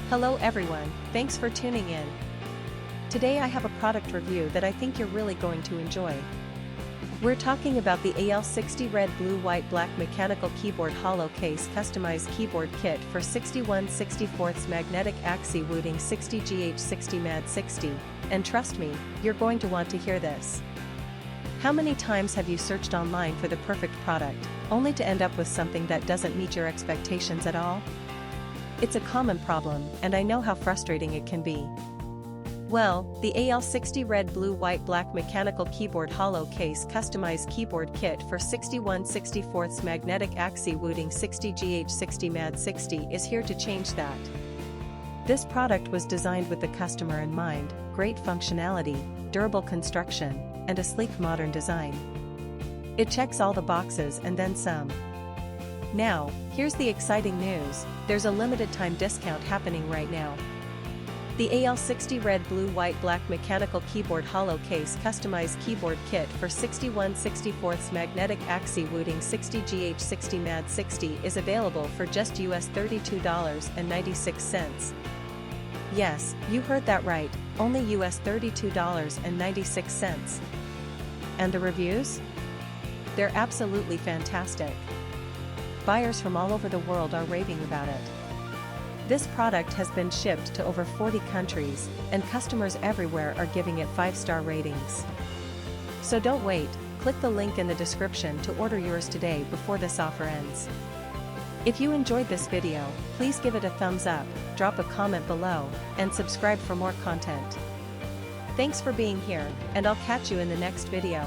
Hello everyone, thanks for tuning in. Today I have a product review that I think you're really going to enjoy. We're talking about the AL60 Red Blue White Black Mechanical Keyboard Hollow Case Customized Keyboard Kit for 61/64 Magnetic Axi Wooting 60GH60 Mad 60, and trust me, you're going to want to hear this. How many times have you searched online for the perfect product, only to end up with something that doesn't meet your expectations at all? It's a common problem, and I know how frustrating it can be. Well, the AL60 Red Blue White Black Mechanical Keyboard Hollow Case Customized Keyboard Kit for 61/64 Magnetic Axi Wooting 60GH60 Mad 60 is here to change that. This product was designed with the customer in mind: great functionality, durable construction, and a sleek modern design. It checks all the boxes and then some. Now, here's the exciting news: there's a limited time discount happening right now. The AL60 Red Blue White Black Mechanical Keyboard Hollow Case Customized Keyboard Kit for 61/64 Magnetic Axi Wooting 60GH60 Mad 60 is available for just US $32.96. Yes, you heard that right, only US $32.96. And the reviews? They're absolutely fantastic. Buyers from all over the world are raving about it. This product has been shipped to over 40 countries, and customers everywhere are giving it 5-star ratings. So don't wait, click the link in the description to order yours today before this offer ends. If you enjoyed this video, please give it a thumbs up, drop a comment below, and subscribe for more content. Thanks for being here, and I'll catch you in the next video.